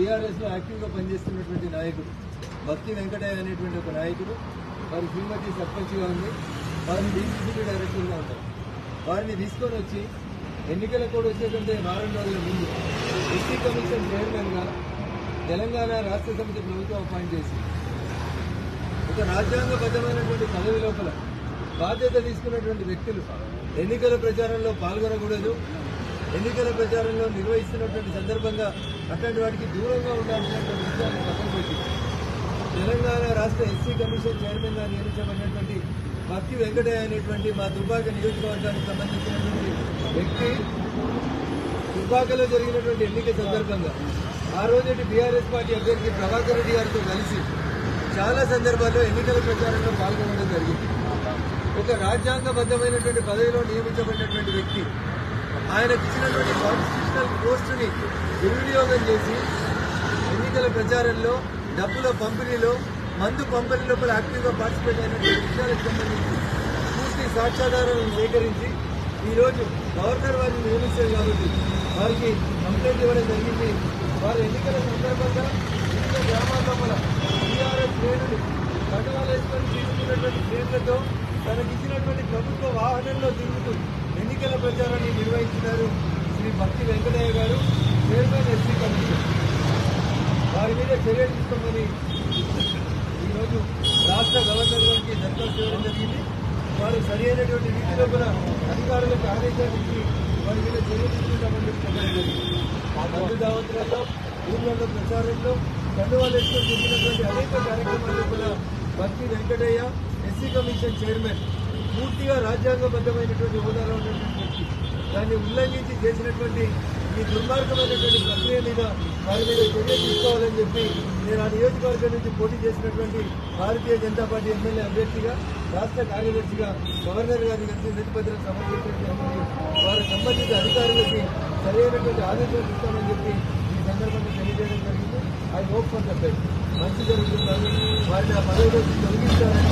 BRS లో active గా పనిచేస్తున్నటువంటి నాయకుడు భక్తి వెంకటయ్య అనేటువంటి ఒక నాయకుడు, వారి శ్రీమతి సర్పంచ్ గా ఉంది, వారిని డీసీసీ డైరెక్టర్ గా ఉంటారు. వారిని తీసుకొని వచ్చి ఎన్నికల కోడ్ వచ్చేటంటే వారం రోజుల ముందు ఎస్సీ కమిషన్ చైర్మన్ గా తెలంగాణ రాష్ట్ర సమితి ప్రభుత్వం అపాయింట్ చేసి ఒక రాజ్యాంగబద్ధమైనటువంటి పదవి లోపల బాధ్యత తీసుకున్నటువంటి వ్యక్తులు ఎన్నికల ప్రచారంలో పాల్గొనకూడదు, ఎన్నికల ప్రచారంలో నిర్వహిస్తున్నటువంటి సందర్భంగా అట్లాంటి వాటికి దూరంగా ఉండాల్సినటువంటి విషయాన్ని పక్కన పెట్టి తెలంగాణ రాష్ట్ర ఎస్సీ కమిషన్ చైర్మన్ గా నియమించబడినటువంటి భక్తి వెంకటయ్య అనేటువంటి మా దుబ్బాక నియోజకవర్గానికి సంబంధించినటువంటి వ్యక్తి దుబ్బాకలో జరిగినటువంటి ఎన్నిక సందర్భంగా ఆ రోజు బీఆర్ఎస్ పార్టీ అభ్యర్థి ప్రభాకర్ రెడ్డి గారితో కలిసి చాలా సందర్భాల్లో ఎన్నికల ప్రచారంలో పాల్గొనడం జరిగింది. ఒక రాజ్యాంగబద్ధమైనటువంటి పదవిలో నియమించబడినటువంటి వ్యక్తి ఆయనకు ఇచ్చినటువంటి కాన్స్టిట్యూషనల్ పోస్టుని దుర్వినియోగం చేసి ఎన్నికల ప్రచారంలో డబ్బుల పంపిణీలో మందు పంపిణీ లోపల యాక్టివ్గా పార్టిసిపేట్ అయినటువంటి విషయాలకు సంబంధించి పూర్తి సాక్ష్యాధారాలను సేకరించి ఈరోజు గవర్నర్ వారిని నియమించారు కాబట్టి వారికి కంప్లైంట్ ఇవ్వడం జరిగింది. వారు ఎన్నికల సందర్భంగా వివిధ గ్రామాల లోపల టీఆర్ఎస్ శ్రేణులు కండువాలు వేసుకొని తీసుకున్నటువంటి శ్రేణులతో తనకిచ్చినటువంటి ప్రభుత్వ వాహనంలో తిరుగుతూ ఎన్నికల ప్రచారాన్ని నిర్వహించినారు శ్రీ భక్తి వెంకటయ్య గారు, చైర్మన్ ఎస్సీ కమిషన్. వారి మీద చర్యలు తీసుకోమని ఈరోజు రాష్ట్ర గవర్నర్ గారికి దరఖాస్తు ఇవ్వడం జరిగింది. వారు సరైనటువంటి రీతిలో కూడా అధికారులకు ఆదేశాలు ఇచ్చి వారి మీద చర్యలు తీసుకుంటామని చెప్పడం జరిగింది. మందు దావతులలో, ఊర్లలో ప్రచారంలో కండువాలు వేసుకొని చెప్పినటువంటి అనేక కార్యక్రమాల్లో కూడా భక్తి వెంకటయ్య ఎస్సీ కమిషన్ చైర్మన్ పూర్తిగా రాజ్యాంగబద్ధమైనటువంటి హోదాలో ఉన్నటువంటి వ్యక్తి దాన్ని ఉల్లంఘించి చేసినటువంటి ఈ దుర్మార్గమైనటువంటి ప్రక్రియ మీద వారి మీద చర్య తీసుకోవాలని చెప్పి నేను ఆ నియోజకవర్గం నుంచి పోటీ చేసినటువంటి భారతీయ జనతా పార్టీ ఎమ్మెల్యే అభ్యర్థిగా రాష్ట్ర కార్యదర్శిగా గవర్నర్ గారి కలిసి వినతిపత్రం సమర్పించడం వారి సంబంధిత అధికారులకి సరైనటువంటి ఆదేశాలు ఇస్తామని చెప్పి ఈ సందర్భంగా తెలియజేయడం జరిగింది. I hope for the best, మంచి జరుగుతుందని వారిని ఆ పదవిలోకి తొలగించాలని